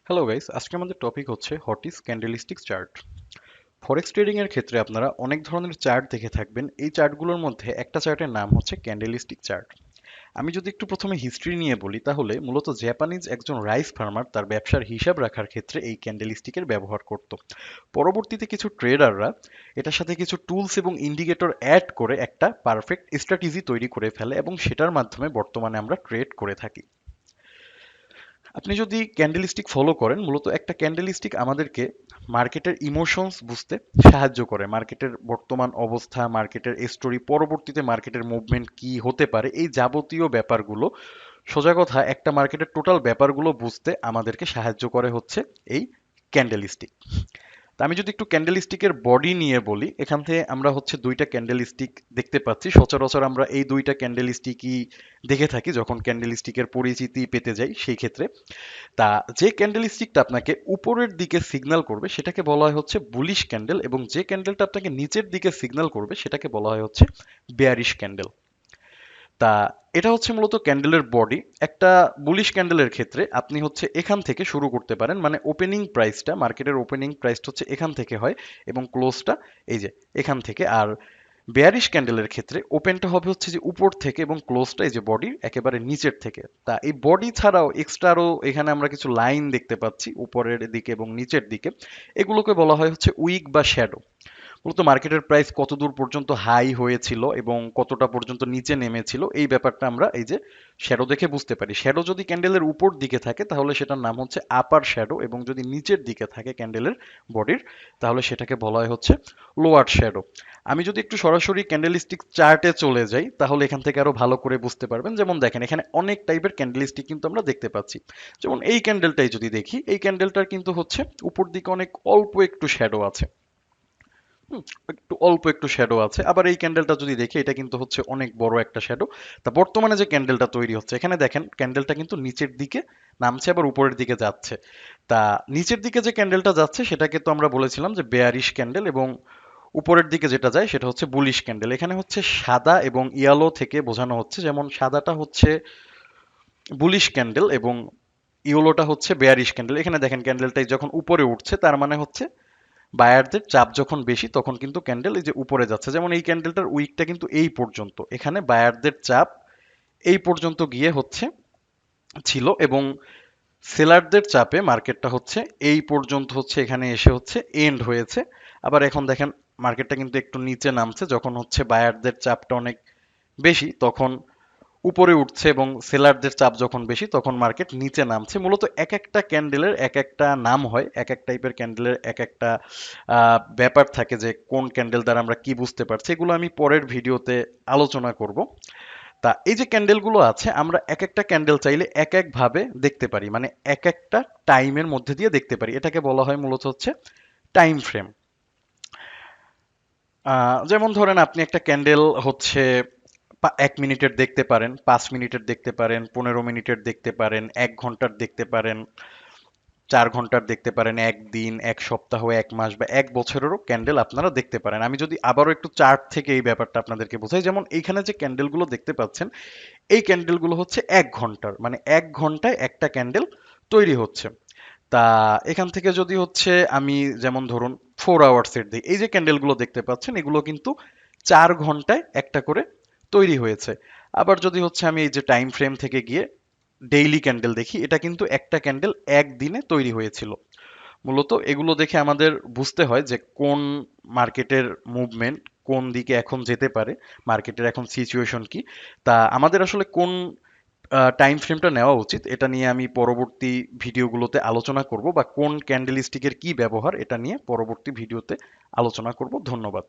Hello guys, আজকে আমাদের topic হচ্ছে what is candlestick chart. Forex trading এর ক্ষেত্রে আপনারা অনেক ধরনের চার্ট দেখে থাকবেন। এই চার্টগুলোর মধ্যে একটা চার্টের নাম হচ্ছে ক্যান্ডেলিস্টিক চার্ট। আমি যদি একটু প্রথমে হিস্ট্রি নিয়ে বলি, তাহলে মূলত জাপানিজ একজন রাইস ফার্মার তার ব্যবসার হিসাব রাখার ক্ষেত্রে এই ক্যান্ডেলিস্টিকের ব্যবহার করত। পরবর্তীতে কিছু ট্রেডাররা এটার সাথে কিছু টুলস এবং ইন্ডিকেটর অ্যাড করে একটা পারফেক্ট স্ট্র্যাটেজি তৈরি করে ফেলে এবং সেটার মাধ্যমে বর্তমানে আমরা ট্রেড করে থাকি। আপনি যদি ক্যান্ডেলস্টিক ফলো করেন, মূলত একটা ক্যান্ডেলস্টিক আমাদেরকে মার্কেটের ইমোশনস বুঝতে সাহায্য করে। মার্কেটের বর্তমান অবস্থা, মার্কেটের স্টোরি, পরবর্তীতে মার্কেটের মুভমেন্ট কি হতে পারে, এই যাবতীয় ব্যাপারগুলো, সোজা কথা একটা মার্কেটের টোটাল ব্যাপারগুলো বুঝতে আমাদেরকে সাহায্য করে হচ্ছে এই ক্যান্ডেলস্টিক। তা আমি যদি একটু ক্যান্ডেলস্টিকের বডি নিয়ে বলি, এখান থেকে আমরা হচ্ছে দুইটা ক্যান্ডেলস্টিক দেখতে পাচ্ছি। সচরাচর আমরা এই দুইটা ক্যান্ডেলস্টিকই দেখে থাকি যখন ক্যান্ডেলস্টিকের পরিচিতি পেতে যাই সেই ক্ষেত্রে। তা যে ক্যান্ডেল স্টিকটা আপনাকে উপরের দিকে সিগন্যাল করবে সেটাকে বলা হয় হচ্ছে বুলিশ ক্যান্ডেল, এবং যে ক্যান্ডেলটা আপনাকে নিচের দিকে সিগন্যাল করবে সেটাকে বলা হয় হচ্ছে বেয়ারিশ ক্যান্ডেল। তা এটা হচ্ছে মূলত ক্যান্ডেলের বডি। একটা বুলিশ ক্যান্ডেলের ক্ষেত্রে আপনি হচ্ছে এখান থেকে শুরু করতে পারেন, মানে ওপেনিং প্রাইসটা, মার্কেটের ওপেনিং প্রাইসটা হচ্ছে এখান থেকে হয় এবং ক্লোজটা এই যে এখান থেকে। আর বেয়ারিশ ক্যান্ডেলের ক্ষেত্রে ওপেনটা হবে হচ্ছে যে উপর থেকে এবং ক্লোজটা এই যে বডির একেবারে নিচের থেকে। তা এই বডি ছাড়াও এক্সট্রা আরও এখানে আমরা কিছু লাইন দেখতে পাচ্ছি উপরের দিকে এবং নিচের দিকে। এগুলোকে বলা হয় হচ্ছে উইক বা শ্যাডো। মূলত মার্কেটের প্রাইস কত দূর পর্যন্ত হাই হয়েছিল এবং কতটা পর্যন্ত নিচে নেমেছিল, এই ব্যাপারটা আমরা এই যে শ্যাডো দেখে বুঝতে পারি। শ্যাডো যদি ক্যান্ডেলের উপর দিকে থাকে তাহলে সেটার নাম হচ্ছে আপার শ্যাডো, এবং যদি নিচের দিকে থাকে ক্যান্ডেলের বডির তাহলে সেটাকে বলা হয় হচ্ছে লোয়ার শ্যাডো। আমি যদি একটু সরাসরি ক্যান্ডেলস্টিক চার্টে চলে যাই তাহলে এখান থেকে আরো ভালো করে বুঝতে পারবেন। যেমন দেখেন, এখানে অনেক টাইপের ক্যান্ডেলস্টিক কিন্তু আমরা দেখতে পাচ্ছি। যেমন এই ক্যান্ডেলটাই যদি দেখি, এই ক্যান্ডেলটার কিন্তু হচ্ছে উপর দিকে অনেক অল্প একটু শ্যাডো আছে। হুম, একটু অল্প একটু শ্যাডো আছে। আবার এই ক্যান্ডেলটা যদি দেখি, এটা কিন্তু হচ্ছে অনেক বড় একটা শ্যাডো। তা বর্তমানে যে ক্যান্ডেলটা তৈরি হচ্ছে, এখানে দেখেন ক্যান্ডেলটা কিন্তু নিচের দিকে নামছে আবার উপরের দিকে যাচ্ছে। তা নিচের দিকে যে ক্যান্ডেলটা যাচ্ছে সেটাকে তো আমরা বলেছিলাম যে বেয়ারিশ ক্যান্ডেল, এবং উপরের দিকে যেটা যায় সেটা হচ্ছে বুলিশ ক্যান্ডেল। এখানে হচ্ছে সাদা এবং ইয়ালো থেকে বোঝানো হচ্ছে, যেমন সাদাটা হচ্ছে বুলিশ ক্যান্ডেল এবং ইয়েলোটা হচ্ছে বেয়ারিশ ক্যান্ডেল। এখানে দেখেন ক্যান্ডেলটাই যখন উপরে উঠছে তার মানে হচ্ছে বায়ারদের চাপ যখন বেশি তখন কিন্তু ক্যান্ডেল এই যে উপরে যাচ্ছে। যেমন এই ক্যান্ডেলটার উইকটা কিন্তু এই পর্যন্ত, এখানে বায়ারদের চাপ এই পর্যন্ত গিয়ে হচ্ছে ছিল, এবং সেলারদের চাপে মার্কেটটা হচ্ছে এই পর্যন্ত হচ্ছে এখানে এসে হচ্ছে এন্ড হয়েছে। আবার এখন দেখেন মার্কেটটা কিন্তু একটু নিচে নামছে, যখন হচ্ছে বায়ারদের চাপটা অনেক বেশি তখন উপরে উঠছে, এবং সেলারদের চাপ যখন বেশি তখন মার্কেট নিচে নামছে। মূলত এক একটা ক্যান্ডেলের এক একটা নাম হয়, এক এক টাইপের ক্যান্ডেলের এক একটা ব্যাপার থাকে যে কোন ক্যান্ডেল দ্বারা আমরা কি বুঝতে পারছি। এগুলো আমি পরের ভিডিওতে আলোচনা করব। তা এই যে ক্যান্ডেলগুলো আছে, আমরা এক একটা ক্যান্ডেল চাইলে এক এক ভাবে দেখতে পারি, মানে এক একটা টাইমের মধ্যে দিয়ে দেখতে পারি। এটাকে বলা হয় মূলত হচ্ছে টাইম ফ্রেম। যেমন ধরেন আপনি একটা ক্যান্ডেল হচ্ছে 1 মিনিটের দেখতে পারেন, 5 মিনিটের দেখতে পারেন, 15 মিনিটের দেখতে পারেন, 1 ঘন্টার দেখতে পারেন, 4 ঘন্টার দেখতে পারেন, একদিন, এক সপ্তাহ, এক মাস বা এক বছরেরও ক্যান্ডেল আপনারা দেখতে পারেন। আমি যদি আবারও একটু চার্ট থেকে এই ব্যাপারটা আপনাদেরকে বোঝাই, যেমন এইখানে যে ক্যান্ডেলগুলো দেখতে পাচ্ছেন, এই ক্যান্ডেলগুলো হচ্ছে 1 ঘন্টার, মানে 1 ঘন্টায় একটা ক্যান্ডেল তৈরি হচ্ছে। তা এখান থেকে যদি হচ্ছে আমি যেমন ধরুন 4 আওয়ার্সের দিই, এই যে ক্যান্ডেলগুলো দেখতে পাচ্ছেন এগুলো কিন্তু 4 ঘন্টায় একটা করে তৈরি হয়েছে। আবার যদি হচ্ছে আমি এই যে টাইম ফ্রেম থেকে গিয়ে ডেইলি ক্যান্ডেল দেখি, এটা কিন্তু একটা ক্যান্ডেল একদিনে তৈরি হয়েছিল। মূলত এগুলো দেখে আমাদের বুঝতে হয় যে কোন মার্কেটের মুভমেন্ট কোন দিকে এখন যেতে পারে, মার্কেটের এখন সিচুয়েশন কি। তা আমাদের আসলে কোন টাইম ফ্রেমটা নেওয়া উচিত এটা নিয়ে আমি পরবর্তী ভিডিওগুলোতে আলোচনা করব, বা কোন ক্যান্ডেল স্টিকের কি ব্যবহার এটা নিয়ে পরবর্তী ভিডিওতে আলোচনা করব। ধন্যবাদ।